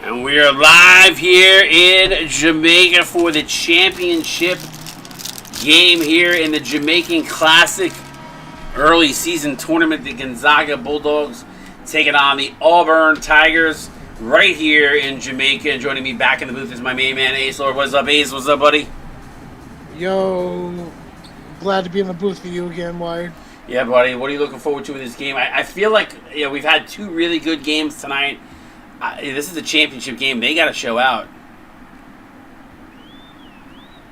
And we are live here in Jamaica for the championship game here in the Jamaican Classic early season tournament. The Gonzaga Bulldogs taking on the Auburn Tigers right here in Jamaica. And joining me back in the booth is my main man, Ace Lord. What's up, Ace? What's up, buddy? Yo, glad to be in the booth with you again, Wired. Yeah, buddy. What are you looking forward to in this game? I feel like we've had two really good games tonight. This is a championship game. They got to show out.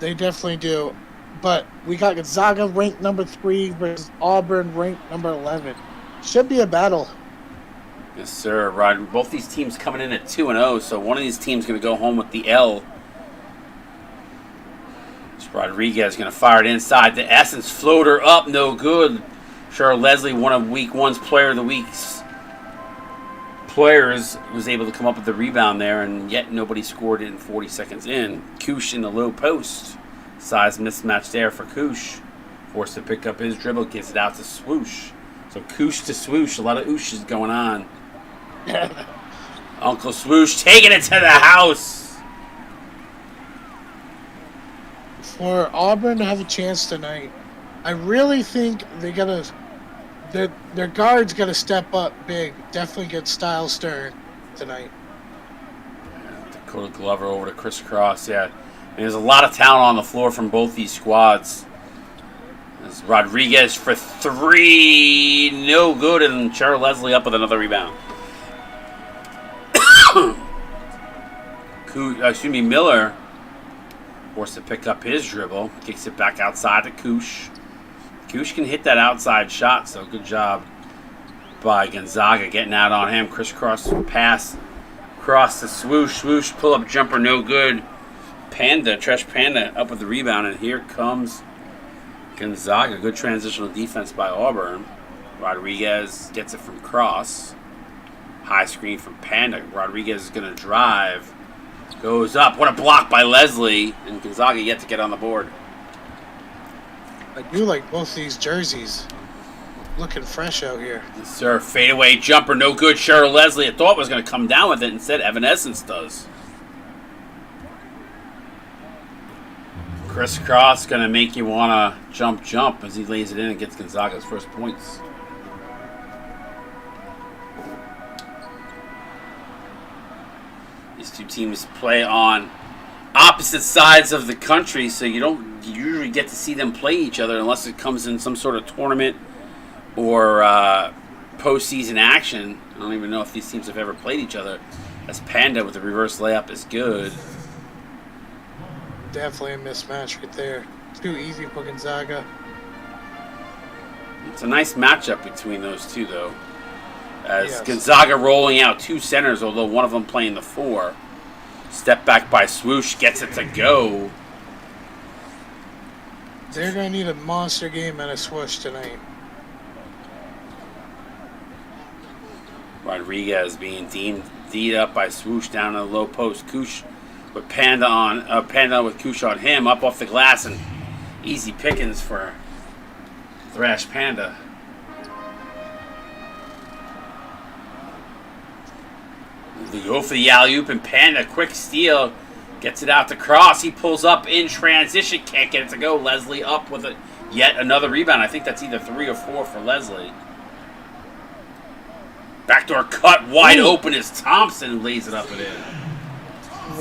They definitely do. But we got Gonzaga ranked number 3 versus Auburn ranked number 11. Should be a battle. Yes, sir. Rod. Both these teams coming in at 2-0, so one of these teams going to go home with the L. Rodriguez going to fire it inside. The Essence floater up, no good. Charlotte Leslie, one of Week 1's Player of the Week's players, was able to come up with the rebound there, and yet nobody scored in 40 seconds in. Koosh in the low post. Size mismatch there for Koosh. Forced to pick up his dribble, gets it out to Swoosh. So Koosh to Swoosh, a lot of ooshes going on. Uncle Swoosh taking it to the house. For Auburn to have a chance tonight, I really think they gotta. Their guards got to step up big. Definitely get style Stern tonight. Dakota Glover over to Chris Cross. Yeah, there's a lot of talent on the floor from both these squads. There's Rodriguez for 3, no good, and Charlotte Leslie up with another rebound. Miller forced to pick up his dribble, kicks it back outside to Koosh. Koosh can hit that outside shot, so good job by Gonzaga getting out on him. Crisscross pass across to Swoosh. Swoosh pull-up jumper, no good. Tresh Panda up with the rebound, and here comes Gonzaga. Good transitional defense by Auburn. Rodriguez gets it from Cross. High screen from Panda. Rodriguez is going to drive. Goes up. What a block by Leslie, and Gonzaga yet to get on the board. I do like both these jerseys. Looking fresh out here. Yes, sir. Fadeaway jumper, no good. Cheryl Leslie, I thought was going to come down with it. Instead, Evanescence does. Chris Cross going to make you want to jump as he lays it in and gets Gonzaga's first points. These two teams play on opposite sides of the country, so you don't usually get to see them play each other unless it comes in some sort of tournament or postseason action. I don't even know if these teams have ever played each other. As Panda with the reverse layup is good. Definitely a mismatch right there. Too easy for Gonzaga. It's a nice matchup between those two, though. As Yes. Gonzaga rolling out 2 centers, although one of them playing the 4. Step back by Swoosh, gets it to go. They're going to need a monster game and a Swoosh tonight. Rodriguez being D'd up by Swoosh down in the low post. Koosh with Panda with Koosh on him, up off the glass, and easy pickings for Thrash Panda. They go for the alley-oop, and Panda, quick steal, gets it out to Cross. He pulls up in transition, can't get it to go. Leslie up with yet another rebound. I think that's either 3 or 4 for Leslie. Backdoor cut wide open as Thompson lays it up and in.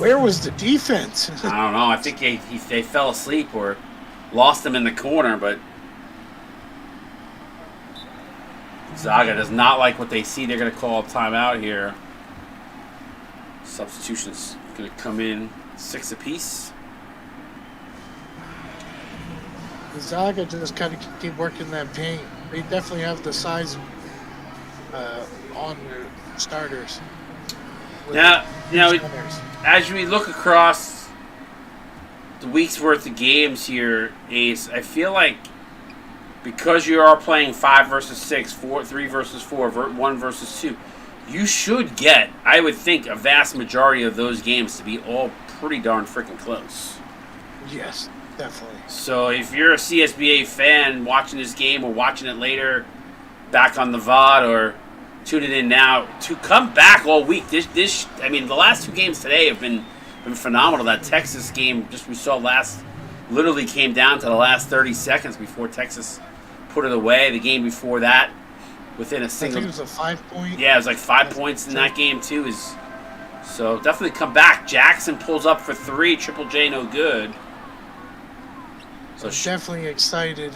Where was the defense? I don't know. I think they fell asleep or lost him in the corner, but Zaga does not like what they see. They're going to call a timeout here. Substitutions going to come in 6 apiece. Gonzaga just kind of keep working that paint. They definitely have the size on their starters. Now, as we look across the week's worth of games here, Ace, I feel like because you are playing 5 versus 6, 3 versus 4, 1 versus 2, you should get, I would think, a vast majority of those games to be all pretty darn freaking close. Yes, definitely. So if you're a CSBA fan watching this game or watching it later back on the VOD or tuning in now to come back all week. I mean, the last 2 games today have been phenomenal. That Texas game just we saw literally came down to the last 30 seconds before Texas put it away. The game before that, within a single, I think it was a 5-point. Yeah, it was like 5 points in that game too. So definitely come back. Jackson pulls up for 3. Triple J no good. So I'm definitely excited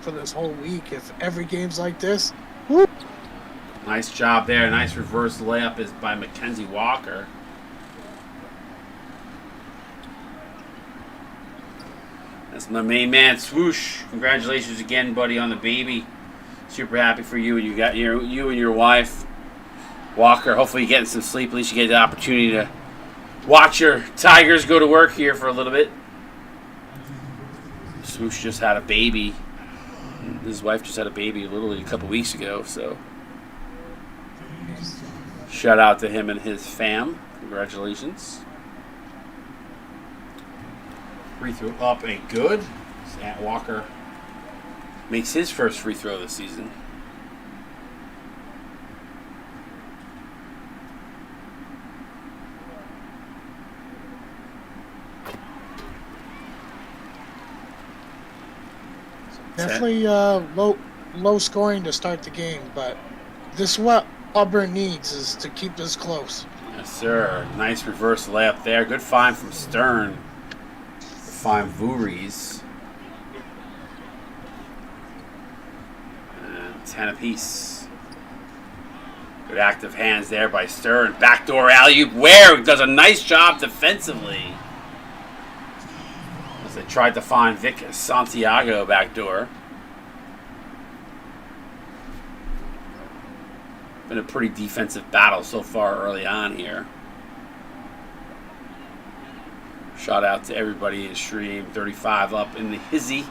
for this whole week. If every game's like this, whoop. Nice job there. Nice reverse layup is by Mackenzie Walker. That's my main man, Swoosh. Congratulations again, buddy, on the baby. Super happy for you, and you and your wife, Walker. Hopefully, you're getting some sleep. At least you get the opportunity to watch your Tigers go to work here for a little bit. Swoosh just had a baby. His wife just had a baby literally a couple weeks ago, so shout out to him and his fam. Congratulations. Free throw up and good. Ant Walker makes his first free throw this season. Definitely low scoring to start the game, but this is what Auburn needs, is to keep this close. Yes, sir. Nice reverse layup there. Good find from Stern. Find Voorhees. And 10 apiece. Good active hands there by Stern. Backdoor alley-oop. Ware does a nice job defensively. As they tried to find Vic Santiago backdoor. Been a pretty defensive battle so far early on here. Shout out to everybody in the stream. 35 up in the hizzy.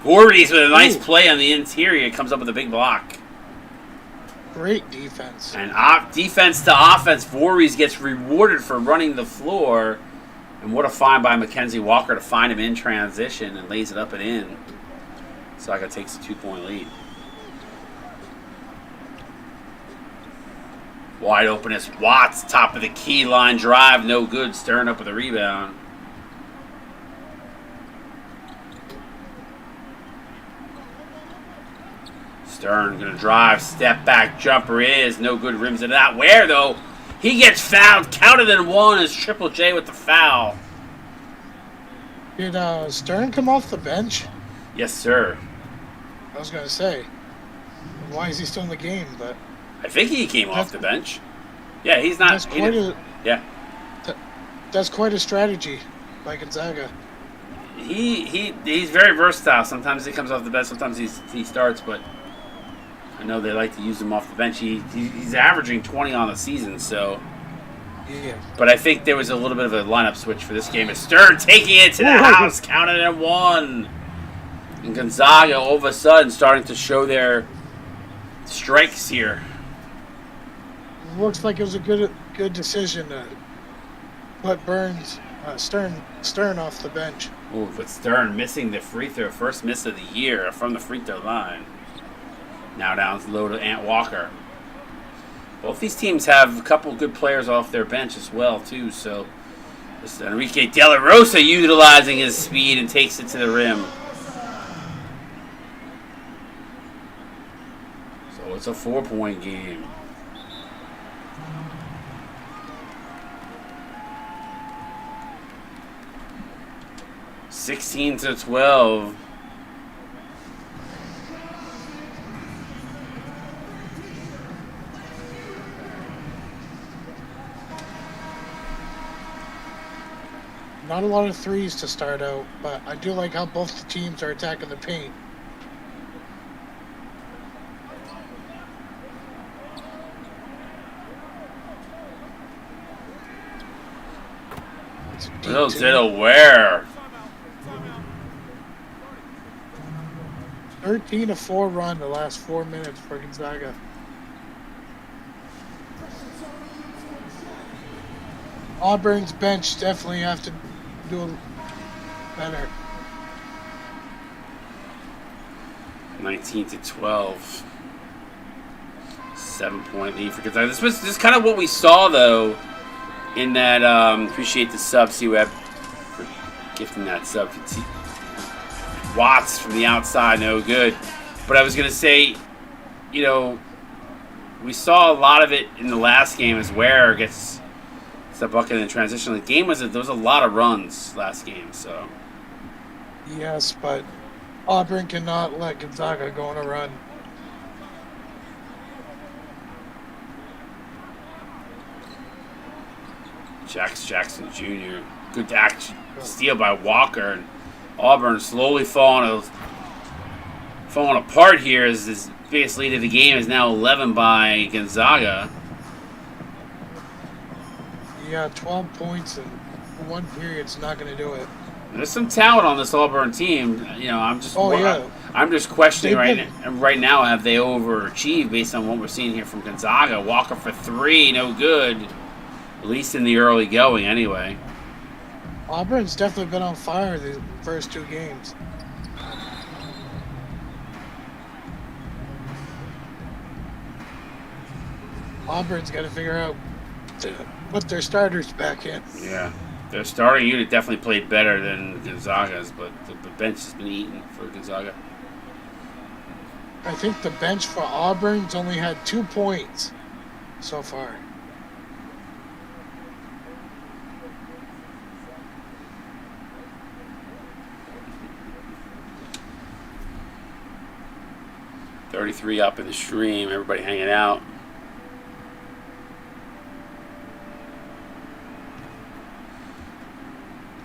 Voorhees with a nice play on the interior. Comes up with a big block. Great defense. And defense to offense. Voorhees gets rewarded for running the floor. And what a find by Mackenzie Walker to find him in transition and lays it up and in. Saga takes a 2-point lead. Wide open is Watts, top of the key line drive, no good. Stern up with a rebound. Stern gonna drive, step back, jumper is no good. Rims it out. Where though? He gets fouled. Counted in 1 as Triple J with the foul. Did Stern come off the bench? Yes, sir. I was gonna say, why is he still in the game? But I think he came off the bench. Yeah, he's not. That's quite a strategy by Gonzaga. He's very versatile. Sometimes he comes off the bench. Sometimes he starts. But I know they like to use him off the bench. He's averaging 20 on the season. So. Yeah. But I think there was a little bit of a lineup switch for this game. Stern taking it to the house, counted at 1. And Gonzaga all of a sudden starting to show their strikes here. Looks like it was a good decision to put Stern off the bench. Ooh, but Stern missing the free throw, first miss of the year from the free throw line. Now down low to Ant Walker. Both these teams have a couple good players off their bench as well, too. So this is Enrique De La Rosa utilizing his speed and takes it to the rim. So it's a 4-point game. (16-12). Not a lot of threes to start out, but I do like how both the teams are attacking the paint. Little Delaware. 13-4 run the last 4 minutes for Gonzaga. Auburn's bench definitely have to do better. 19-12. 7-point lead for Gonzaga. This is kind of what we saw, though, in that. Appreciate the sub, C-Web, for gifting that sub. Watts from the outside, no good. But I was going to say, you know, we saw a lot of it in the last game as Ware gets the bucket in the transition. The game there was a lot of runs last game, so. Yes, but Auburn cannot let Gonzaga go on a run. Jackson Jr. Good steal by Walker. And Auburn slowly falling apart here as his biggest lead of the game is now 11 by Gonzaga. Yeah, 12 points in one period's not going to do it. There's some talent on this Auburn team. You know, I'm just questioning right now, have they overachieved based on what we're seeing here from Gonzaga? Walker for 3, no good. At least in the early going, anyway. Auburn's definitely been on fire the first 2 games. Auburn's got to figure out to put their starters back in. Yeah. Their starting unit definitely played better than Gonzaga's, but the bench has been eaten for Gonzaga. I think the bench for Auburn's only had 2 points so far. $33 up in the stream. Everybody hanging out.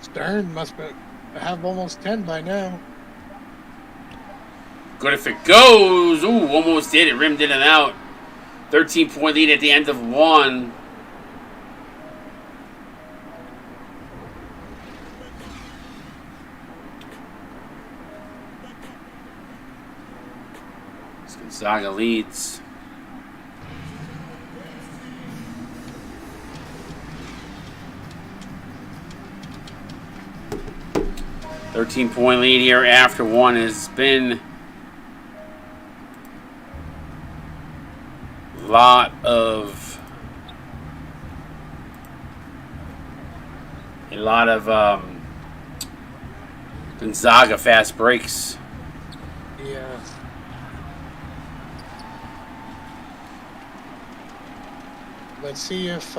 Stern must have almost 10 by now. Good if it goes. Ooh, almost did it. Rimmed in and out. 13-point lead at the end of 1. Gonzaga leads. $13-point lead here after 1 has been a lot of Gonzaga fast breaks. Yeah. Let's see if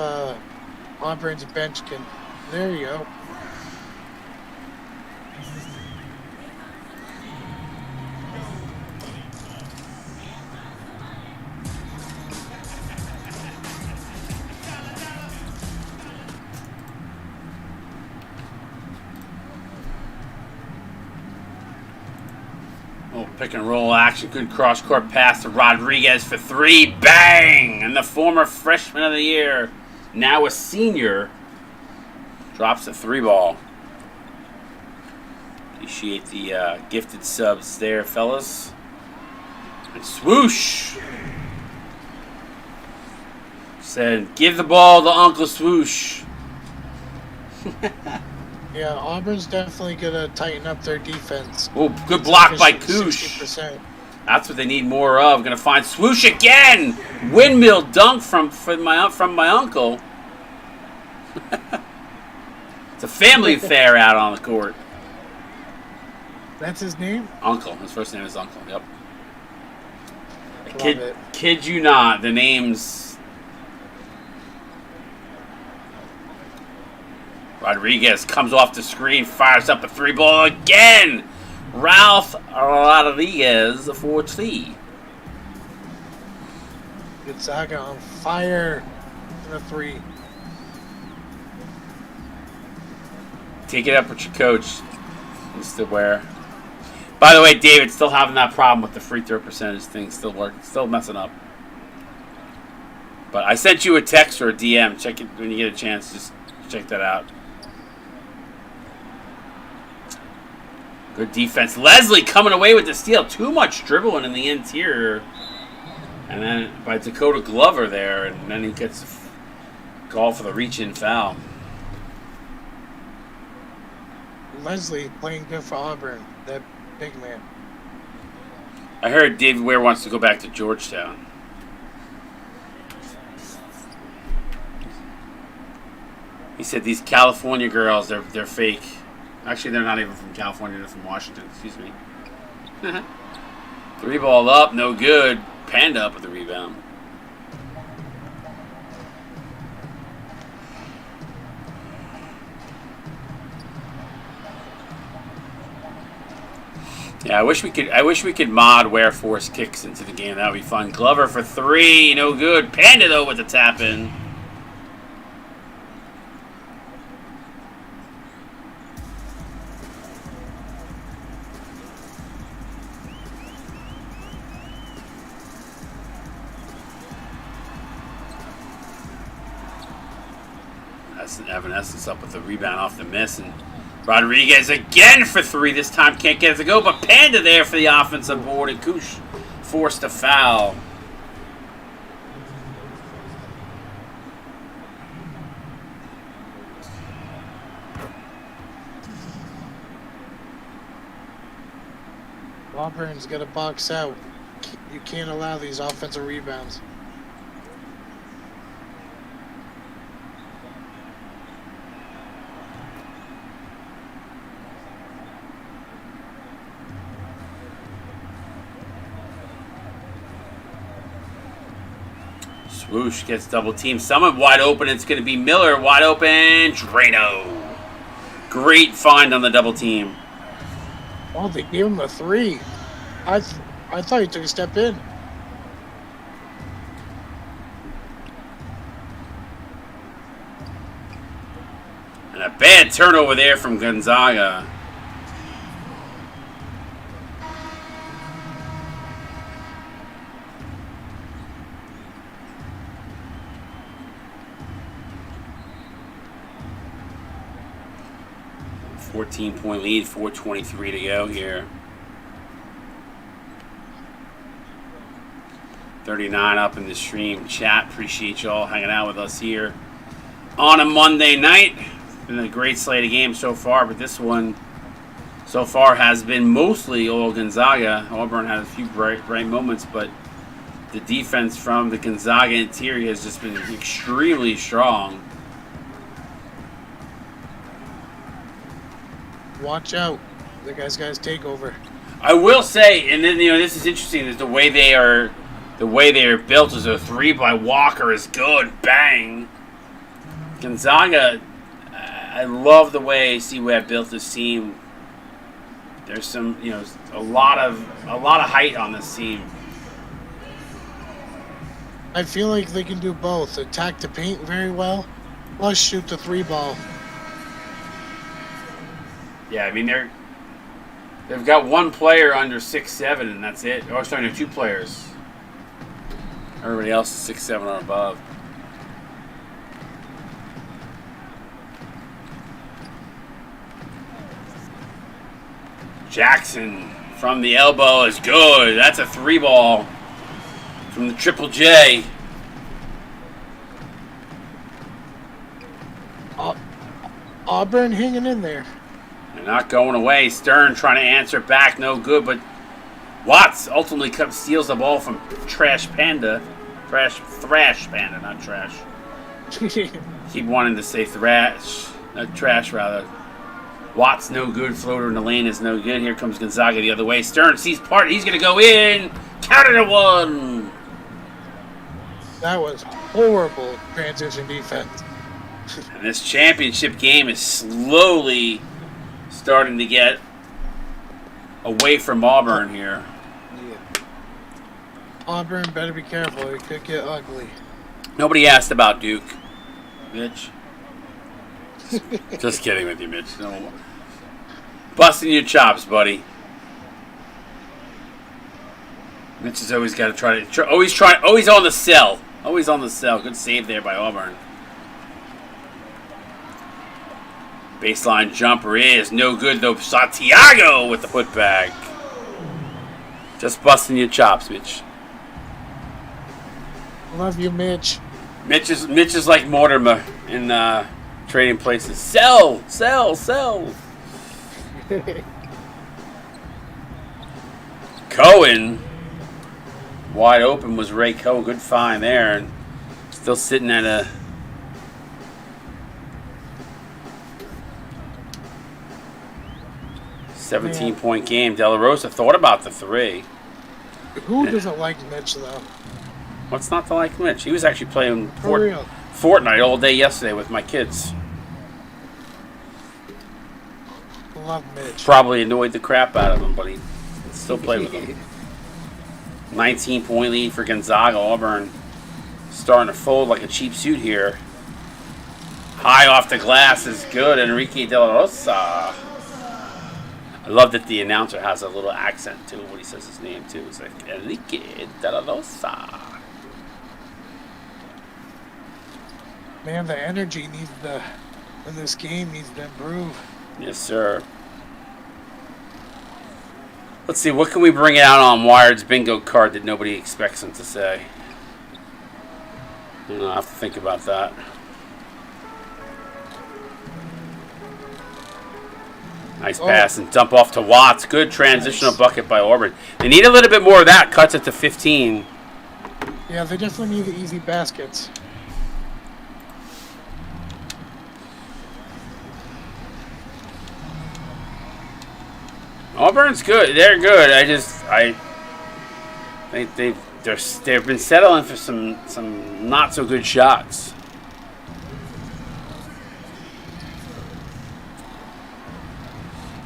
Auburn's bench can. There you go. Pick and roll action. Good cross court pass to Rodriguez for 3. Bang! And the former freshman of the year, now a senior, drops the 3 ball. Appreciate the gifted subs there, fellas. And swoosh! Said, give the ball to Uncle Swoosh. Yeah, Auburn's definitely going to tighten up their defense. Oh, good block by Koosh. 60%. That's what they need more of. Going to find Swoosh again. Windmill dunk from my uncle. It's a family affair out on the court. That's his name? Uncle. His first name is Uncle. Yep. Kid you not. The name's Rodriguez comes off the screen, fires up a 3 ball again. Ralph Rodriguez for 3. Gonzaga on fire in the 3. Take it up with your coach, Mr. Ware. By the way, David, still having that problem with the free throw percentage thing. Still messing up. But I sent you a text or a DM. Check it when you get a chance. Just check that out. Good defense. Leslie coming away with the steal. Too much dribbling in the interior. And then by Dakota Glover there. And then he gets a call for the reach-in foul. Leslie playing good for Auburn. That big man. I heard David Ware wants to go back to Georgetown. He said these California girls, they're fake. Actually, they're not even from California. They're from Washington. Excuse me. 3 ball up, no good. Panda up with the rebound. Yeah, I wish we could mod where force kicks into the game. That would be fun. Glover for 3, no good. Panda though with the tap in. Evanescence up with the rebound off the miss, and Rodriguez again for 3. This time can't get it to go, but Panda there for the offensive board, and Kush forced a foul. Auburn's got to box out. You can't allow these offensive rebounds. Swoosh gets double teamed. Someone wide open. It's going to be Miller. Wide open. Drano. Great find on the double team. Oh, they gave him a 3. I thought he took a step in. And a bad turnover there from Gonzaga. Point lead, 4:23 to go here. 39 up in the stream chat. Appreciate y'all hanging out with us here on a Monday night. Been a great slate of games so far, but this one so far has been mostly all Gonzaga. Auburn had a few bright moments, but the defense from the Gonzaga interior has just been extremely strong. Watch out. The guys take over. I will say, and then this is interesting, is the way they are built is a 3 by Walker is good. Bang. Gonzaga, I love the way C-Web built this team. There's some, a lot of height on this team. I feel like they can do both. Attack the paint very well, plus shoot the 3 ball. Yeah, I mean they've got one player under 6'7", and that's it. Oh, sorry, 2 players. Everybody else is 6'7" or above. Jackson from the elbow is good. That's a 3 ball from the Triple J. Auburn hanging in there. They're not going away. Stern trying to answer back, no good, but Watts ultimately steals the ball from Thrash Panda, not Trash. Keep wanting to say Thrash, Trash rather. Watts no good, floater in the lane is no good. Here comes Gonzaga the other way. Stern sees part, he's going to go in. Counter to 1. That was horrible transition defense. And this championship game is slowly starting to get away from Auburn here. Yeah. Auburn better be careful. It could get ugly. Nobody asked about Duke, Mitch. Just kidding with you, Mitch. No. Busting your chops, buddy. Mitch has always got to always on the cell. Always on the cell. Good save there by Auburn. Baseline jumper is no good, though. Santiago with the putback. Just busting your chops, Mitch. Love you, Mitch. Mitch is like Mortimer in Trading Places. Sell. Cohen. Wide open was Ray Cohen. Good find there. And still sitting at a 17-point game. De La Rosa thought about the 3. Who doesn't like Mitch, though? What's not to like Mitch? He was actually playing For real. Fortnite all day yesterday with my kids. Love Mitch. Probably annoyed the crap out of him, but he still played with him. 19-point lead for Gonzaga. Auburn starting to fold like a cheap suit here. High off the glass is good. Enrique De La Rosa. I love that the announcer has a little accent to it when he says his name, too. It's like, Enrique De La Rosa. Man, the energy in this game needs to improve. Yes, sir. Let's see, what can we bring out on Wired's bingo card that nobody expects him to say? I don't know, I have to think about that. Nice pass and dump off to Watts. Good transitional bucket by Auburn. They need a little bit more of that. Cuts it to 15. Yeah, they definitely need the easy baskets. Auburn's good. They're good. They've been settling for some not so good shots.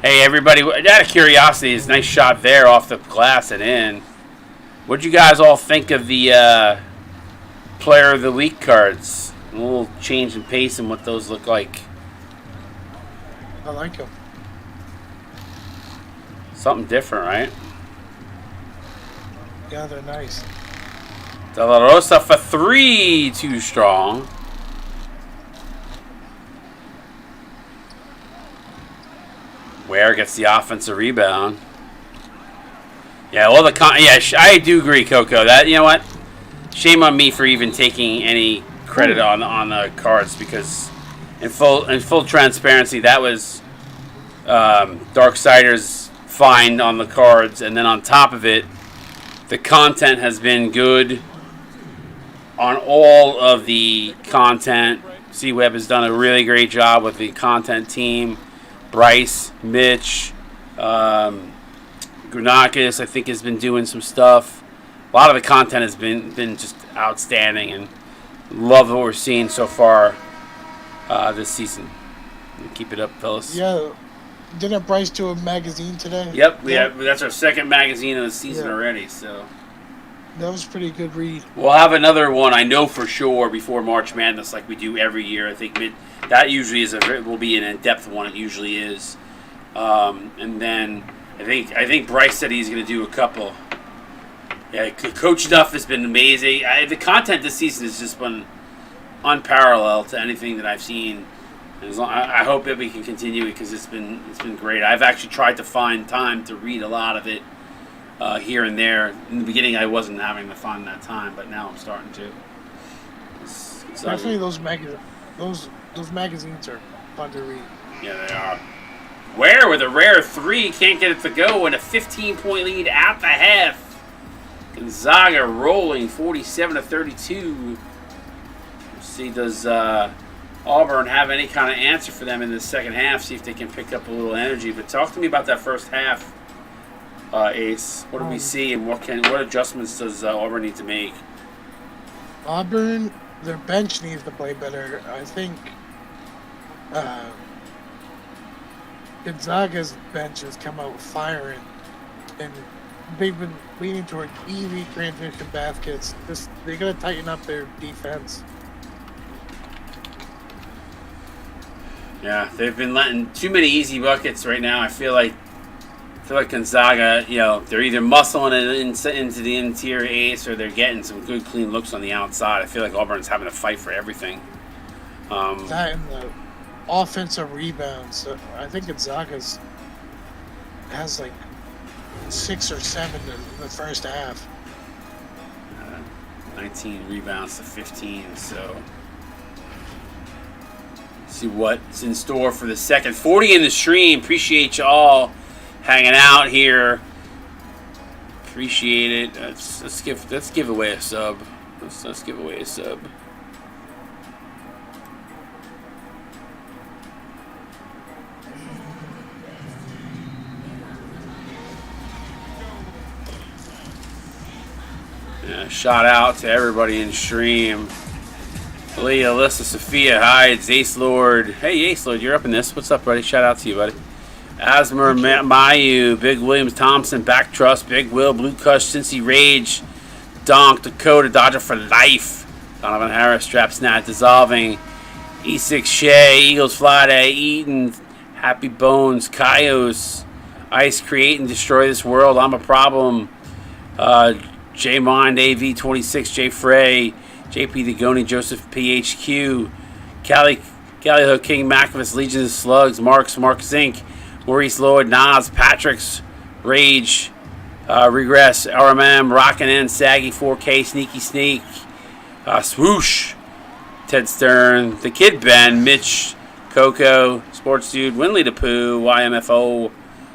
Hey everybody! Out of curiosity, it's a nice shot there off the glass and in. What'd you guys all think of the Player of the Week cards? A little change in pace and what those look like. I like them. Something different, right? Yeah, they're nice. De La Rosa for 3, too strong. Ware gets the offensive rebound. Yeah, well, I do agree, Coco. That, you know what? Shame on me for even taking any credit on the cards, because in full transparency, that was Darksider's find on the cards, and then on top of it, the content has been good on all of the content. C-Web has done a really great job with the content team. Bryce, Mitch, Grunakis, I think, has been doing some stuff. A lot of the content has been just outstanding, and love what we're seeing so far this season. Keep it up, fellas. Yeah. Didn't Bryce do a magazine today? Yep, that's our second magazine of the season already, so. That was a pretty good read. We'll have another one, I know for sure, before March Madness, like we do every year. I think that usually will be an in-depth one. It usually is, and then I think Bryce said he's going to do a couple. Yeah, coach stuff has been amazing. The content this season has just been unparalleled to anything that I've seen. I hope that we can continue it, because it's been great. I've actually tried to find time to read a lot of it here and there. In the beginning, I wasn't having to find that time, but now I'm starting to. Definitely those magazines are fun to read. Yeah, they are. Ware with a rare 3, can't get it to go, and a 15-point lead at the half. Gonzaga rolling 47-32. Let's see, does Auburn have any kind of answer for them in the second half? See if they can pick up a little energy. But talk to me about that first half, Ace. What do we see, and what adjustments does Auburn need to make? Auburn, their bench needs to play better. I think Gonzaga's bench has come out firing, and they've been leaning toward easy transition baskets. They got to tighten up their defense. Yeah, they've been letting too many easy buckets right now. I feel like Gonzaga, they're either muscling it into the interior ace, or they're getting some good, clean looks on the outside. I feel like Auburn's having to fight for everything. That and the offensive rebounds. I think Gonzaga has like 6 or 7 in the first half. 19 rebounds to 15, so see what's in store for the second. 40 in the stream. Appreciate you all hanging out here. Appreciate it. Let's give away a sub. Let's give away a sub. Yeah, shout out to everybody in stream. Leah, Alyssa, Sophia, Hides, Ace Lord. Hey, Ace Lord, you're up in this. What's up, buddy? Shout out to you, buddy. Asmer, Mayu, Big Williams, Thompson, Back Trust, Big Will, Blue Cush, Cincy Rage, Donk, Dakota, Dodger for life. Donovan Harris, Strap Snap, Dissolving, E6 Shea, Eagles Fly Day, Eaton, Happy Bones, Kaios, Ice, Create and Destroy This World, I'm a Problem, J Mind, AV26, J Frey, JP Degoni, Joseph PHQ, Cali Hook King, Macavus, Legion of Slugs, Mark Zink, Maurice Lloyd, Nas, Patrick's, Rage, Regress, RMM, Rockin' In, Saggy, 4K, Sneaky Sneak, Swoosh, Ted Stern, The Kid Ben, Mitch, Coco, Sports Dude, Winley the Pooh, YMFO,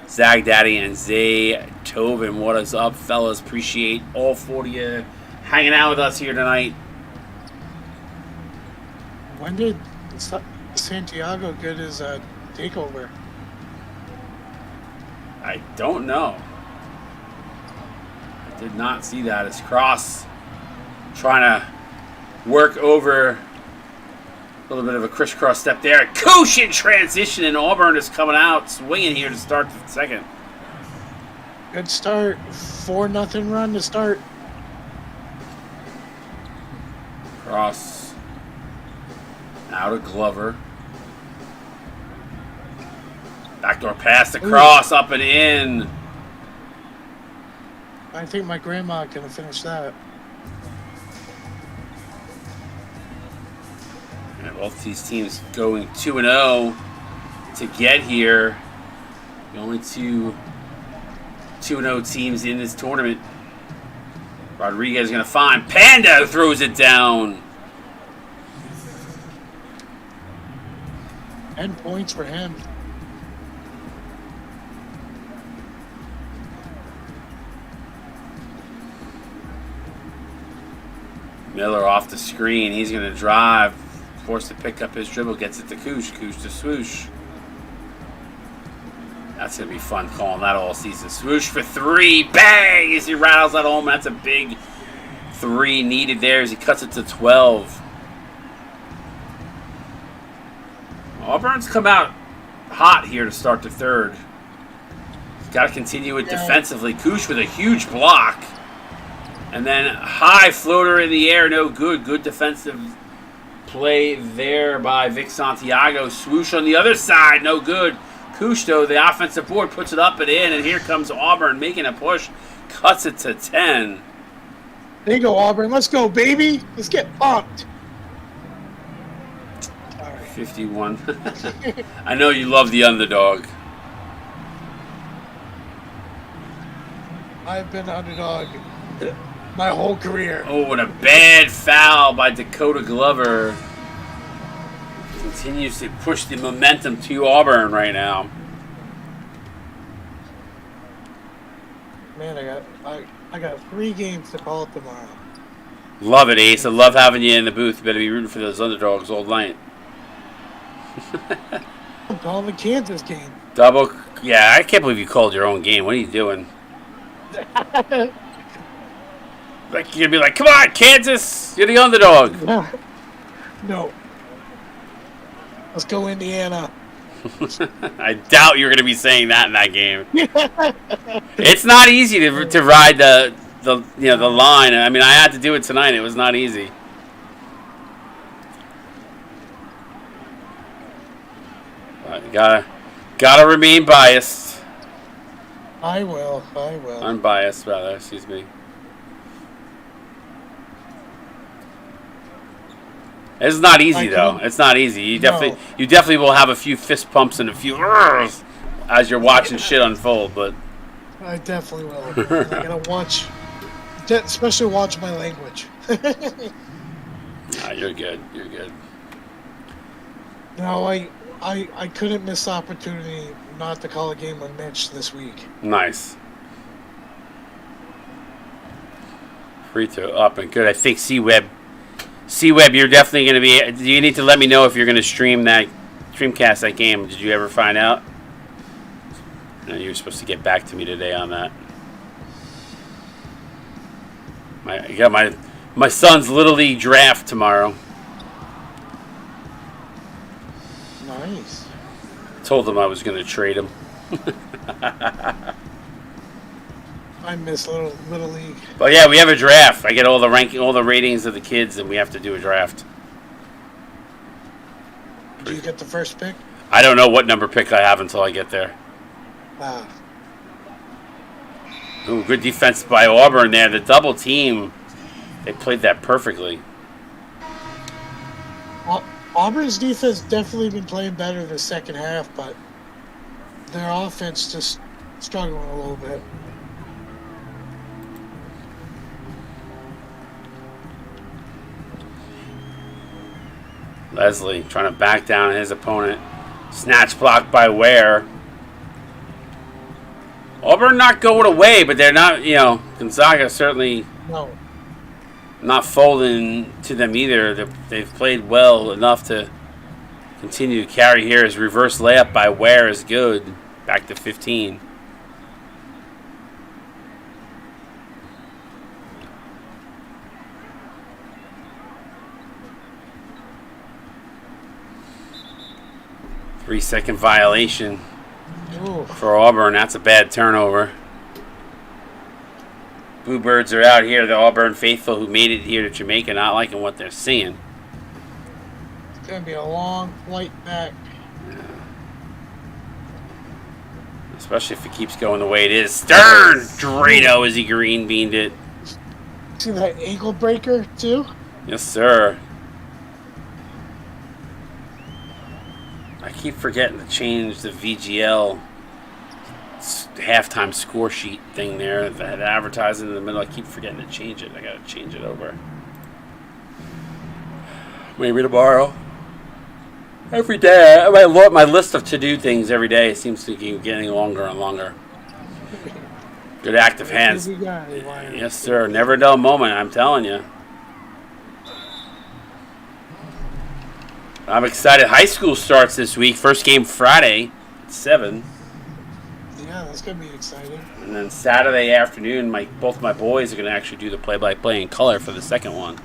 Zag Daddy, and Zay Tobin. What is up, fellas? Appreciate all 40 of you hanging out with us here tonight. When did Santiago get his takeover? I don't know. I did not see that. It's Cross trying to work over a little bit of a crisscross step there. Koosh in transition, and Auburn is coming out swinging here to start the second. Good start. 4-0 run to start. Cross out of Glover. Backdoor pass to Cross, up and in. I think my grandma can finish that. And both these teams going 2-0 to get here. The only two 2-0 teams in this tournament. Rodriguez is going to find Panda, throws it down. 10 points for him. Miller off the screen. He's going to drive. Forced to pick up his dribble. Gets it to Koosh. Koosh to Swoosh. That's going to be fun calling that all season. Swoosh for three. Bang! As he rattles that home. That's a big three needed there as he cuts it to 12. Auburn's come out hot here to start the third. He's got to continue it defensively. Koosh with a huge block. And then high floater in the air. No good. Good defensive play there by Vic Santiago. Swoosh on the other side. No good. Koosh, though, the offensive board, puts it up and in. And here comes Auburn making a push. Cuts it to 10. There you go, Auburn. Let's go, baby. Let's get pumped. 51. I know you love the underdog. I've been underdog my whole career. Oh, and a bad foul by Dakota Glover. Continues to push the momentum to Auburn right now. Man, I got 3 games to call tomorrow. Love it, Ace. I love having you in the booth. You better be rooting for those underdogs all night. I'm calling the Kansas game. Double. Yeah, I can't believe you called your own game. What are you doing? Like you're gonna be like, come on, Kansas, you're the underdog. No. Let's go, Indiana. I doubt you're gonna be saying that in that game. It's not easy to ride the line. I mean, I had to do it tonight. It was not easy. But gotta remain biased. I will. Unbiased, rather. Excuse me. It's not easy though. It's not easy. You definitely will have a few fist pumps and a few as you're watching shit unfold. But I definitely will. I gotta watch, especially watch my language. Nah, you're good. You're good. No, I couldn't miss the opportunity not to call a game with Mitch this week. Nice. Free throw up and good. I think C-Web, you're definitely going to be... You need to let me know if you're going to streamcast that game. Did you ever find out? No, you were supposed to get back to me today on that. I got my son's Little League draft tomorrow. Nice. Told him I was going to trade him. I miss little league. But yeah, we have a draft. I get all the ratings of the kids, and we have to do a draft. Do you get the first pick? I don't know what number pick I have until I get there. Ah. Ooh, good defense by Auburn there. The double team, they played that perfectly. Auburn's defense definitely been playing better the second half, but their offense just struggling a little bit. Leslie trying to back down his opponent. Snatch block by Ware. Auburn not going away, but they're not, Gonzaga certainly not folding to them either. They've played well enough to continue to carry here. His reverse layup by Ware is good. Back to 15. Three-second violation for Auburn. That's a bad turnover. Bluebirds are out here. The Auburn faithful who made it here to Jamaica not liking what they're seeing. It's going to be a long flight back. Yeah. Especially if it keeps going the way it is. Stern! Drado as he green beaned it. See that ankle breaker, too? Yes, sir. I keep forgetting to change the VGL halftime score sheet thing there. That advertising in the middle. I keep forgetting to change it. I gotta change it over. Maybe tomorrow. Every day, my list of to-do things every day seems to keep getting longer and longer. Good active hands. Yes, sir. Never a dull moment, I'm telling you. I'm excited. High school starts this week. First game Friday at 7. Yeah, that's going to be exciting. And then Saturday afternoon, both my boys are going to actually do the play-by-play in color for the second one.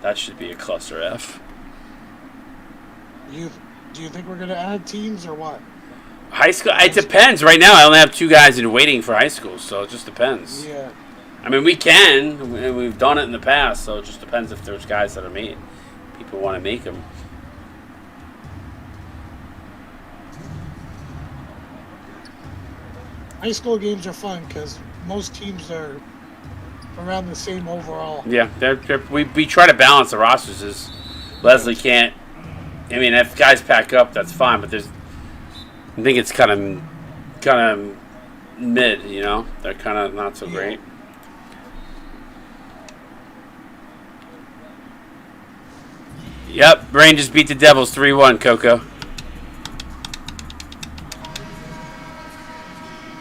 That should be a cluster F. Do you think we're going to add teams or what? High school, it depends. Right now, I only have 2 guys in waiting for high school, so it just depends. Yeah. I mean, we can, and we've done it in the past, so it just depends if there's guys that are made. People want to make them. High school games are fun because most teams are around the same overall. Yeah, we try to balance the rosters. As Leslie can't. I mean, if guys pack up, that's fine. But I think it's kind of mid. They're kind of not so great. Yep, Rangers beat the Devils 3-1, Coco.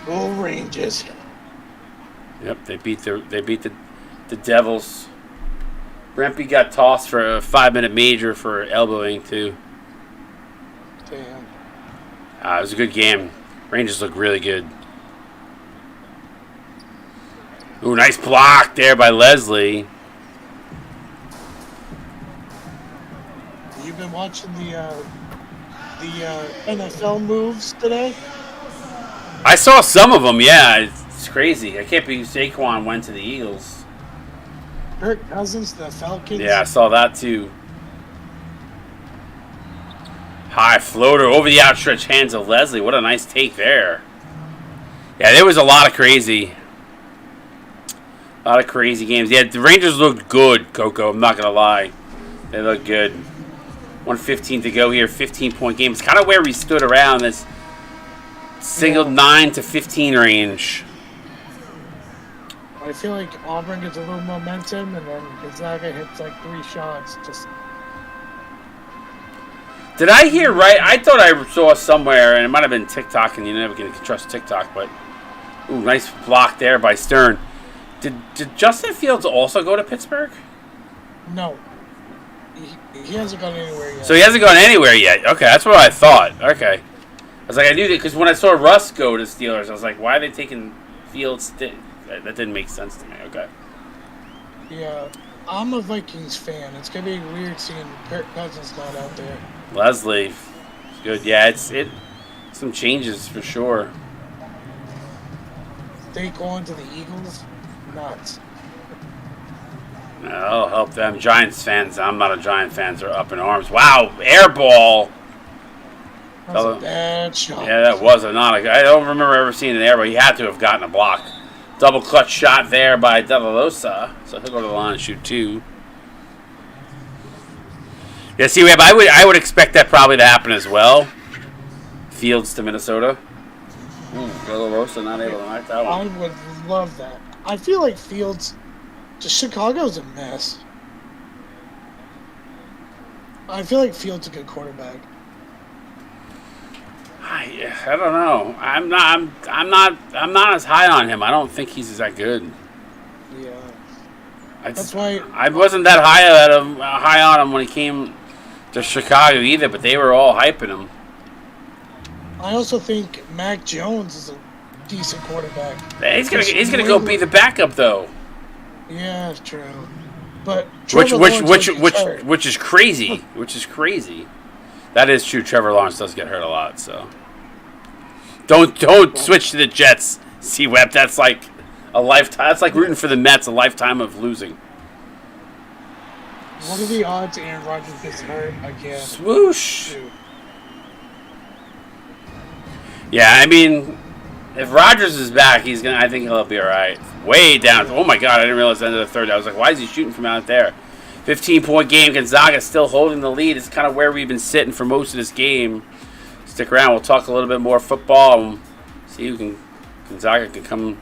Oh, Rangers. Yep, they beat the Devils. Rempe got tossed for a 5-minute major for elbowing too. Damn. It was a good game. Rangers look really good. Ooh, nice block there by Leslie. You've been watching the NFL moves today? I saw some of them, yeah. It's crazy. I can't believe Saquon went to the Eagles. Kirk Cousins, the Falcons. Yeah, I saw that too. High floater over the outstretched hands of Leslie. What a nice take there. Yeah, there was a lot of crazy games. Yeah, the Rangers looked good, Coco. I'm not going to lie. They looked good. 1:15 to go here, 15-point game. It's kind of where we stood around this single 9 to 15 range. I feel like Auburn gets a little momentum, and then Gonzaga hits like 3 shots. Did I hear right? I thought I saw somewhere, and it might have been TikTok, and you never can trust TikTok, but ooh, nice block there by Stern. Did Justin Fields also go to Pittsburgh? No. He hasn't gone anywhere yet. So he hasn't gone anywhere yet. Okay, that's what I thought. Okay. I was like, I knew that because when I saw Russ go to Steelers, I was like, why are they taking Fields? That didn't make sense to me. Okay. Yeah, I'm a Vikings fan. It's gonna be weird seeing Kirk Cousins not out there. Leslie, good. Yeah, it's some changes for sure. They going to the Eagles? Nuts. That'll help them. Giants fans, I'm not a Giant fans, are up in arms. Wow, air ball. That's a bad shot. Yeah, that was a not. I don't remember ever seeing an air ball. He had to have gotten a block. Double clutch shot there by Delalosa. So he'll go to the line and shoot 2. Yeah, see, Webb, I would expect that probably to happen as well. Fields to Minnesota. Delalosa not able to knock that one. I would love that. I feel like Fields, just Chicago's a mess. I feel like Fields is a good quarterback. I don't know. I'm not as high on him. I don't think he's that good. Yeah. That's why I wasn't that high on him when he came to Chicago either, but they were all hyping him. I also think Mac Jones is a decent quarterback. He's gonna go be the backup though. Yeah, it's true. But which is crazy. Which is crazy. That is true. Trevor Lawrence does get hurt a lot, so don't switch to the Jets. C-Web, that's like a lifetime. That's like rooting for the Mets, a lifetime of losing. What are the odds Aaron Rodgers gets hurt again? Swoosh. Yeah, I mean, if Rodgers is back, I think he'll be all right. Way down. Oh my God, I didn't realize the end of the third. I was like, why is he shooting from out there? 15-point game. Gonzaga still holding the lead. It's kind of where we've been sitting for most of this game. Stick around. We'll talk a little bit more football and see who Gonzaga can come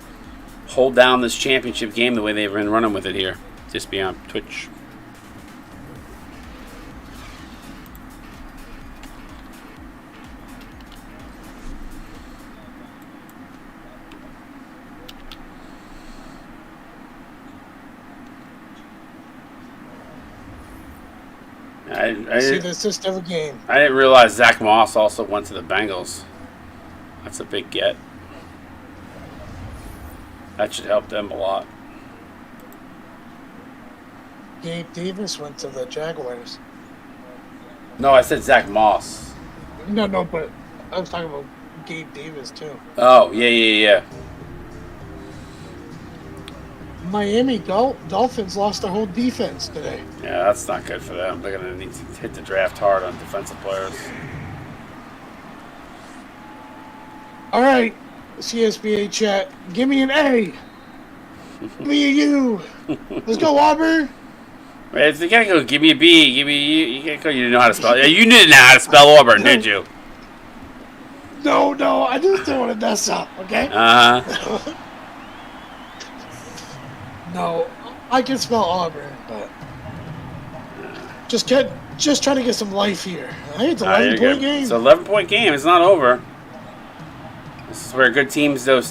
hold down this championship game the way they've been running with it here. Just be on Twitch. I see the assist of a game. I didn't realize Zach Moss also went to the Bengals. That's a big get. That should help them a lot. Gabe Davis went to the Jaguars. No, I said Zach Moss. No, but I was talking about Gabe Davis too. Oh, yeah. Miami Dolphins lost their whole defense today. Yeah, that's not good for them. They're going to need to hit the draft hard on defensive players. All right, CSBA chat. Give me an A. Give me a U. Let's go, Auburn. Wait, you gotta go. Give me a B. Give me a U. You can't go. You didn't know how to spell. Yeah, you didn't know how to spell Auburn, did you? No. I just don't want to mess up. Okay. No, I can spell Auburn, but just trying to get some life here. Hey, it's an 11-point game. It's an 11-point game. It's not over. This is where good teams, though,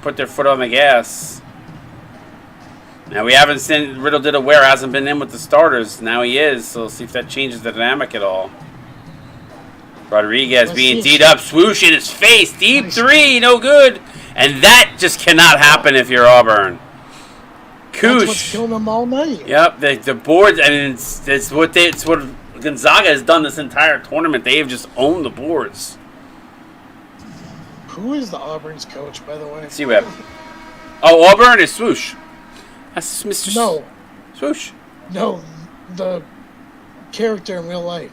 put their foot on the gas. Now, we haven't seen Riddle did aware, hasn't been in with the starters. Now he is, so we'll see if that changes the dynamic at all. Rodriguez being D'd up, swoosh in his face, deep three, no good. And that just cannot happen if you're Auburn. Koosh. That's what's killing them all night. Yep, the boards, I mean, it's what Gonzaga has done this entire tournament. They have just owned the boards. Who is the Auburn's coach, by the way? C-Web. Oh, Auburn is Swoosh. That's Mr. No. Swoosh. No, the character in real life.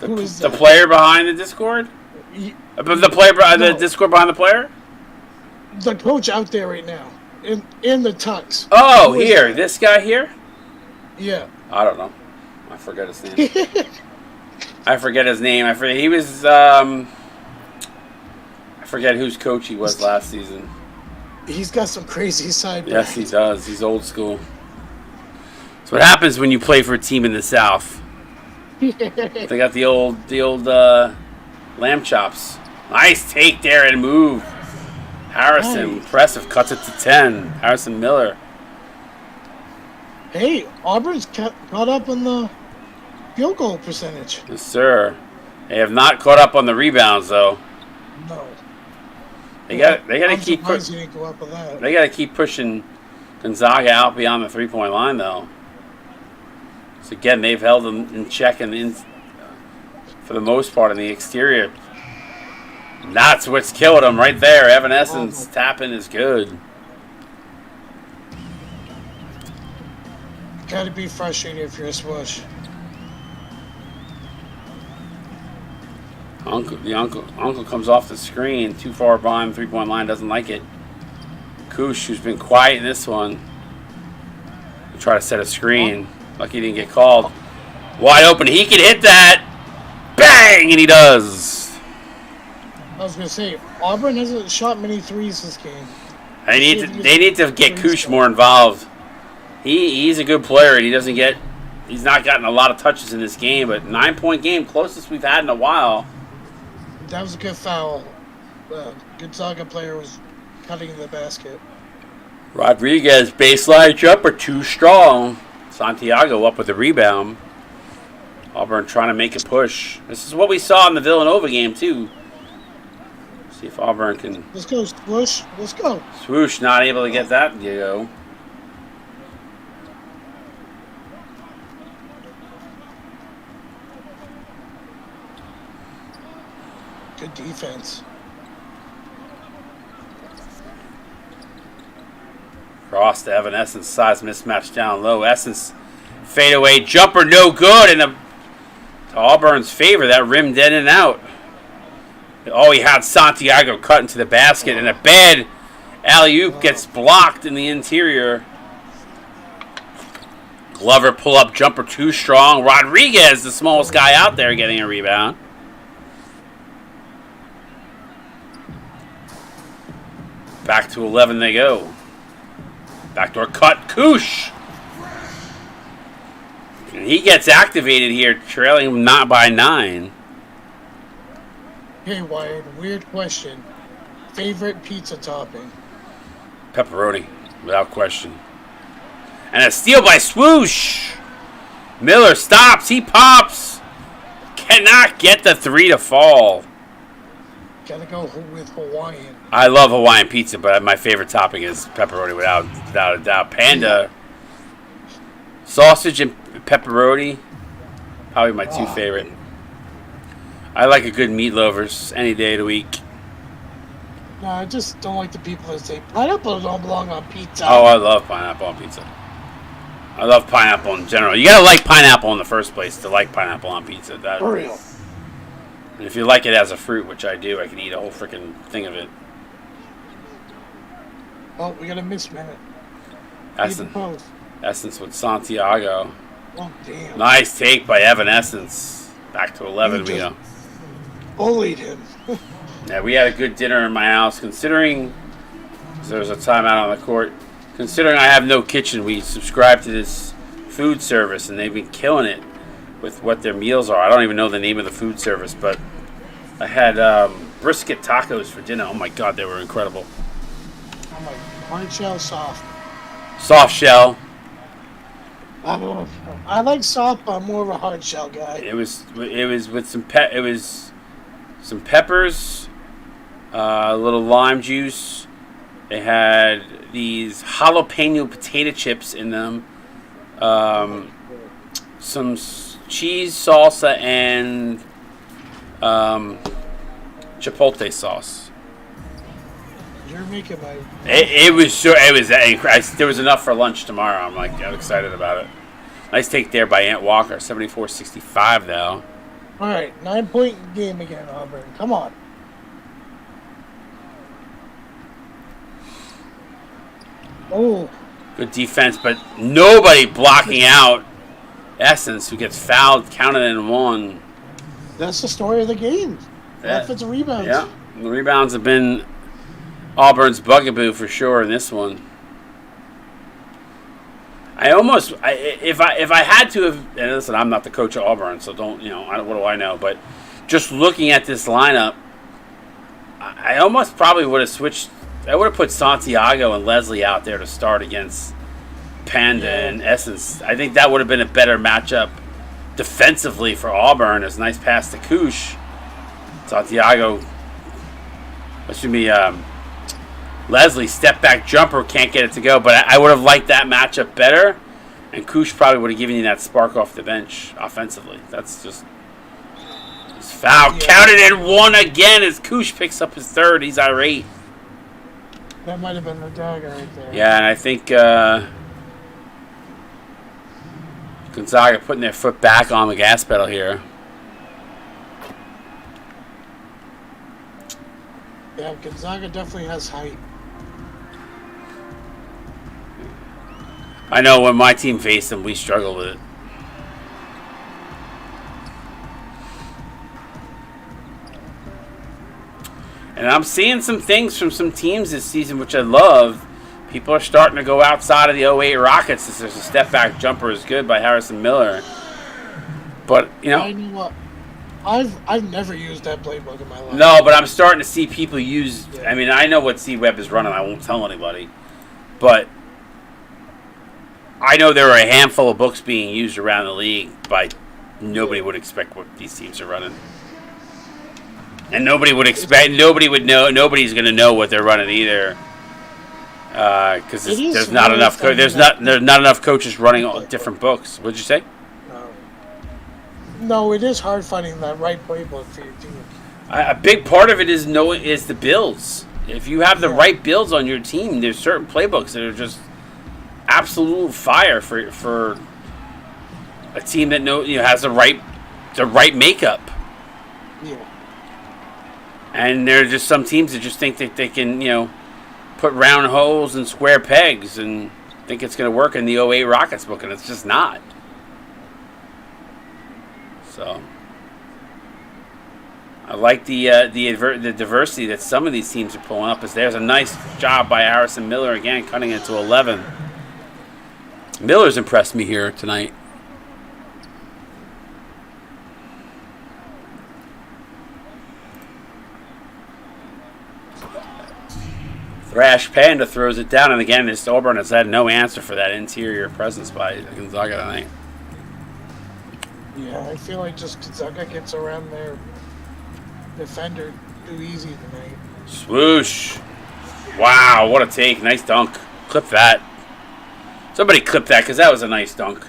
Who is the player behind the Discord? The Discord behind the player? The coach out there right now. In the tux. Oh, here. This guy here? Yeah. I don't know. I forget his name. He was, I forget whose coach he was last season. He's got some crazy side. Yes, he does. He's old school. That's what happens when you play for a team in the South. They got the old lamb chops. Nice take there and move. Harrison, impressive, cuts it to 10. Harrison Miller. Hey, Auburn's caught up on the field goal percentage. Yes, sir. They have not caught up on the rebounds, though. No. They got to keep. Didn't go up with that. They got to keep pushing Gonzaga out beyond the 3-point line, though. So again, they've held them in check and for the most part in the exterior. That's what's killed them right there. Evanescence tapping is good. Gotta be frustrating if you're a Swoosh. Uncle comes off the screen, too far behind 3-point line, doesn't like it. Koosh, who's been quiet in this one, try to set a screen. Lucky he didn't get called. Wide open, he can hit that. Bang, and he does. I was gonna say Auburn hasn't shot many threes this game. They need to get Koosh more involved. He's a good player, and he's not gotten a lot of touches in this game, but 9-point game, closest we've had in a while. That was a good foul. Gonzaga player was cutting the basket. Rodriguez baseline jumper, too strong. Santiago up with the rebound. Auburn trying to make a push. This is what we saw in the Villanova game too. See if Auburn can. Let's go, Swoosh. Let's go. Swoosh not able to get that to go. Good defense. Cross to Evanescence, size mismatch down low. Essence fadeaway jumper, no good, and to Auburn's favor, that rimmed in and out. Oh, he had Santiago cut into the basket, and a bad alley-oop gets blocked in the interior. Glover pull-up jumper too strong. Rodriguez, the smallest guy out there, getting a rebound. Back to 11 they go. Backdoor cut, Koosh. And he gets activated here, trailing him not by 9. Hey, Wired, weird question. Favorite pizza topping? Pepperoni, without question. And a steal by Swoosh. Miller stops, he pops. Cannot get the 3 to fall. Gotta go with Hawaiian. I love Hawaiian pizza, but my favorite topping is pepperoni without a doubt. Panda. Sausage and pepperoni, probably my 2 favorite. I like a good meat lovers any day of the week. No, I just don't like the people that say pineapple don't belong on pizza. Oh, I love pineapple on pizza. I love pineapple in general. You gotta like pineapple in the first place to like pineapple on pizza. For real. And if you like it as a fruit, which I do, I can eat a whole freaking thing of it. Oh, we got a mismatch. Essence with Santiago. Oh, damn. Nice take by Evanescence. Back to 11 we go. Bullied him. Yeah, we had a good dinner in my house. Considering there was a timeout on the court, considering I have no kitchen, we subscribe to this food service, and they've been killing it with what their meals are. I don't even know the name of the food service, but I had brisket tacos for dinner. Oh my god, they were incredible. I'm like, hard shell, soft. Soft shell. I like soft, but I'm more of a hard shell guy. It was with some some peppers, a little lime juice. They had these jalapeno potato chips in them, some cheese salsa, and chipotle sauce. You're making my. There was enough for lunch tomorrow. I'm excited about it. Nice take there by Ant Walker. 74-65 though. All right, 9-point game again, Auburn. Come on. Oh. Good defense, but nobody blocking out Essence, who gets fouled, counted in 1. That's the story of the game. Offensive rebounds. Yeah, the rebounds have been Auburn's bugaboo for sure in this one. If I had to have, and listen, I'm not the coach of Auburn, so what do I know? But just looking at this lineup, I almost probably would have switched. I would have put Santiago and Leslie out there to start against Panda and Essence. I think that would have been a better matchup defensively for Auburn. It's a nice pass to Koosh. Santiago, Leslie, step back jumper, can't get it to go. But I would have liked that matchup better. And Koosh probably would have given you that spark off the bench offensively. That's just... He's foul. Counted and one again as Koosh picks up his third. He's irate. That might have been the dagger right there. Yeah, and I think Gonzaga putting their foot back on the gas pedal here. Yeah, Gonzaga definitely has height. I know when my team faced them, we struggled with it. And I'm seeing some things from some teams this season, which I love. People are starting to go outside of the 08 Rockets. As there's a step back jumper is good by Harrison Miller. But, you know. I know what. I've never used that playbook in my life. No, but I'm starting to see people use. I mean, I know what C-Web is running. I won't tell anybody. But I know there are a handful of books being used around the league, but nobody would expect what these teams are running. And nobody would expect. Nobody would know. Nobody's going to know what they're running either, because there's not enough. There's not enough coaches running all different books. What'd you say? No, it is hard finding that right playbook for your team. A big part of it is the builds. If you have the right builds on your team, there's certain playbooks that are just absolute fire for a team that has the right makeup. Yeah. And there are just some teams that just think that they can, put round holes in square pegs and think it's going to work in the 08 Rockets book, and it's just not. So I like the diversity that some of these teams are pulling up. As there's a nice job by Harrison Miller again, cutting it to 11. Miller's impressed me here tonight. Thrash Panda throws it down, and again, this Auburn has had no answer for that interior presence by Gonzaga tonight. Yeah, I feel like just Gonzaga gets around their defender too easy tonight. Swoosh. Wow, what a take. Nice dunk. Clip that. Somebody clip that, because that was a nice dunk.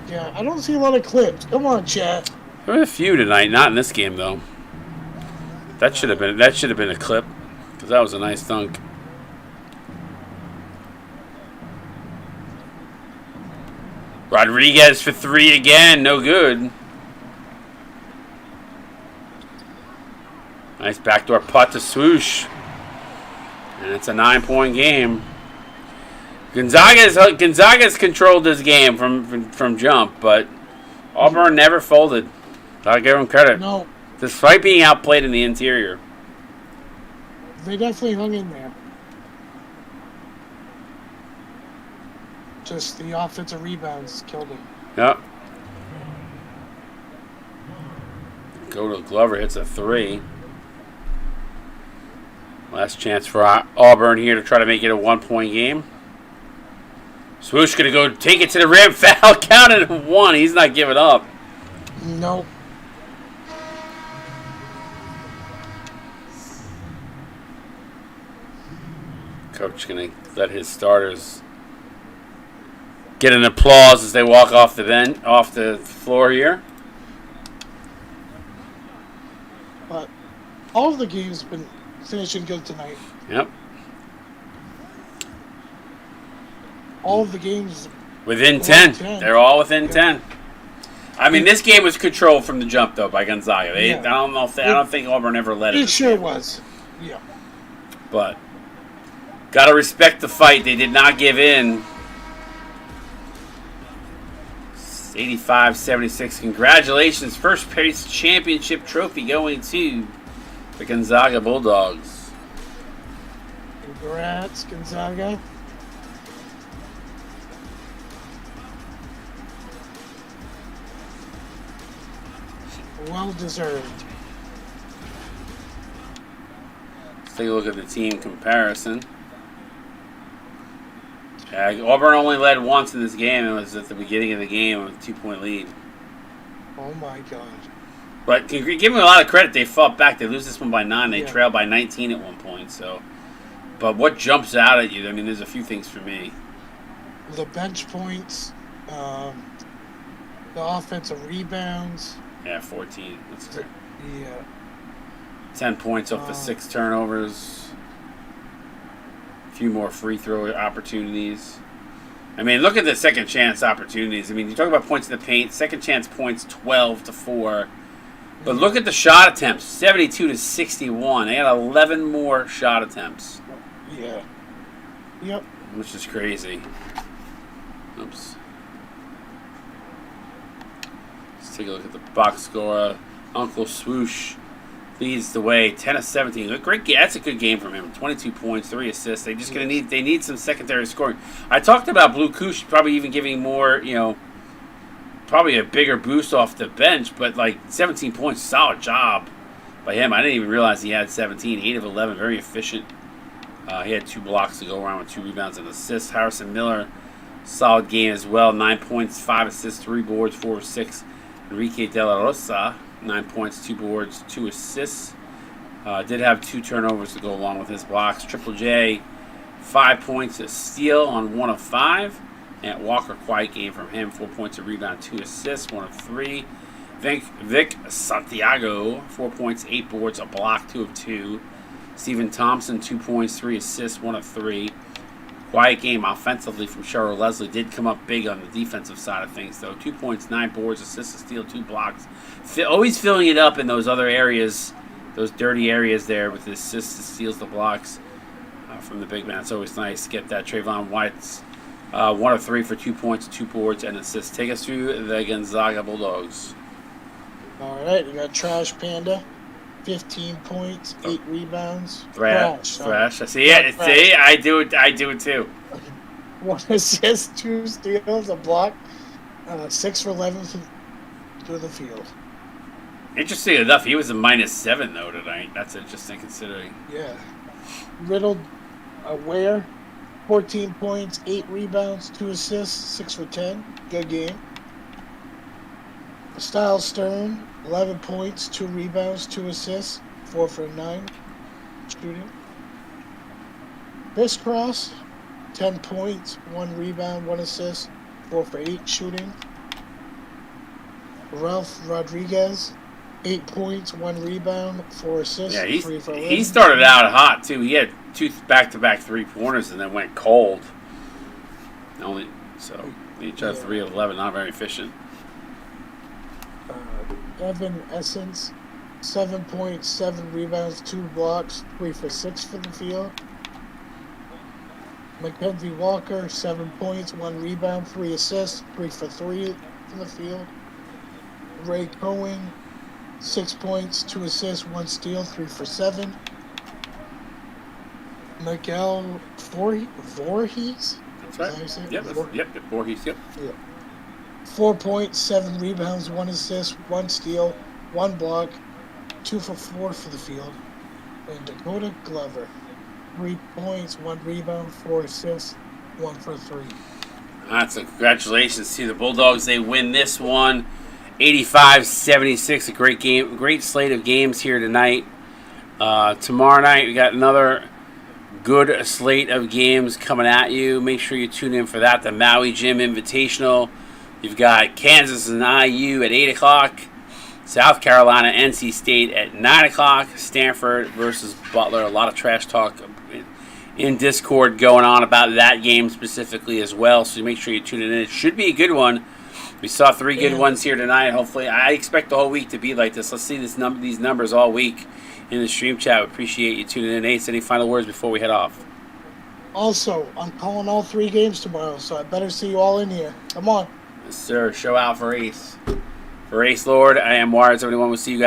Yeah, I don't see a lot of clips. Come on, chat. There were a few tonight, not in this game, though. That should have been a clip, because that was a nice dunk. Rodriguez for three again. No good. Nice backdoor putt to Swoosh. And it's a 9-point game. Gonzaga's controlled this game from jump, but Auburn never folded. Gotta give them credit. No. Despite being outplayed in the interior. They definitely hung in there. Just the offensive rebounds killed him. Yep. Go to Glover, hits a three. Last chance for Auburn here to try to make it a 1-point game. Swoosh gonna go take it to the rim. Foul counted at one. He's not giving up. Nope. Coach gonna let his starters get an applause as they walk off the floor here. But all of the games have been finishing good tonight. Yep. All of the games within 10. They're all within 10. I mean, this game was controlled from the jump though by Gonzaga. I don't think Auburn ever led it. It sure was. Yeah. But gotta respect the fight. They did not give in. 85-76. Congratulations. First place championship trophy going to the Gonzaga Bulldogs. Congrats, Gonzaga. Well deserved. Let's take a look at the team comparison. Auburn only led once in this game. It was at the beginning of the game with a 2-point lead. Oh my God. But give them a lot of credit. They fought back. They lose this one by 9. They Yeah. trail by 19 at one point. So, but what jumps out at you? I mean, there's a few things for me. The bench points, the offensive rebounds. Yeah, 14. That's great. Yeah. 10 points off the 6 turnovers. A few more free throw opportunities. I mean, look at the second chance opportunities. I mean, you talk about points in the paint. Second chance points 12-4. But look at the shot attempts, 72-61. They had 11 more shot attempts. Yeah. Yep. Which is crazy. Oops. Let's take a look at the box score. Uncle Swoosh leads the way, 10-17. Great game. That's a good game from him. 22 points, 3 assists. They just gonna need some secondary scoring. I talked about Blue Koosh probably even giving more, probably a bigger boost off the bench, but like 17 points, solid job by him. I didn't even realize he had 17, 8 of 11, very efficient. He had 2 blocks to go around with 2 rebounds and assists. Harrison Miller, solid game as well, 9 points, 5 assists, 3 boards, 4 of 6. Enrique De La Rosa, 9 points, 2 boards, 2 assists. Did have 2 turnovers to go along with his blocks. Triple J, 5 points, a steal on 1 of 5. And Walker, quiet game from him, 4 points, a rebound, 2 assists, 1 of 3. Vic Santiago, 4 points, 8 boards, a block, 2 of 2. Stephen Thompson, 2 points, 3 assists, 1 of 3. Quiet game offensively from Cheryl Leslie. Did come up big on the defensive side of things, though. 2 points, 9 boards, assists, a steal, 2 blocks. Always filling it up in those other areas, those dirty areas there with the assists, the steals, the blocks from the big man. It's always nice to get that. Trayvon White's 1 of 3 for 2 points, 2 boards, and assists. Take us through the Gonzaga Bulldogs. All right, we got Trash Panda, 15 points, 8 rebounds. Thrash. I see it. See, I do it too. 1 assist, 2 steals, a block, 6 for 11 through the field. Interesting enough, he was a -7 though tonight. That's interesting considering. Yeah. Riddle, Ware, 14 points, 8 rebounds, 2 assists, 6 for 10. Good game. Styles Stern, 11 points, 2 rebounds, 2 assists, 4 for 9 shooting. Chris Cross, 10 points, 1 rebound, 1 assist, 4 for 8 shooting. Ralph Rodriguez, 8 points, 1 rebound, 4 assists, Yeah, 3 for 11. he started out hot too. He had 2 back-to-back 3-pointers and then went cold. He tried 3 of 11, not very efficient. Evan Essence, 7 points, 7 rebounds, 2 blocks, 3 for 6 for the field. Mackenzie Walker, 7 points, 1 rebound, 3 assists, 3 for 3 for the field. Ray Cohen, 6 points, 2 assists, 1 steal, 3 for 7. Miguel Voorhees? That's right. Yep, Voorhees, yep. Yeah. 4 points, 7 rebounds, 1 assist, 1 steal, 1 block, 2 for 4 for the field. And Dakota Glover, 3 points, 1 rebound, 4 assists, 1 for 3. So congratulations to the Bulldogs. They win this one, 85-76. A great game, great slate of games here tonight. Tomorrow night we got another good slate of games coming at you. Make sure you tune in for that. The Maui Gym Invitational. You've got Kansas and IU at 8 o'clock. South Carolina, NC State at 9 o'clock. Stanford versus Butler. A lot of trash talk in Discord going on about that game specifically as well. So make sure you tune in. It should be a good one. We saw 3 good ones here tonight. Hopefully, I expect the whole week to be like this. Let's see these numbers all week in the stream chat. We appreciate you tuning in. Ace, any final words before we head off? Also, I'm calling all 3 games tomorrow, so I better see you all in here. Come on. Yes, sir. Show out for Ace. For Ace Lord, I am Wires. Everyone, we'll see you guys.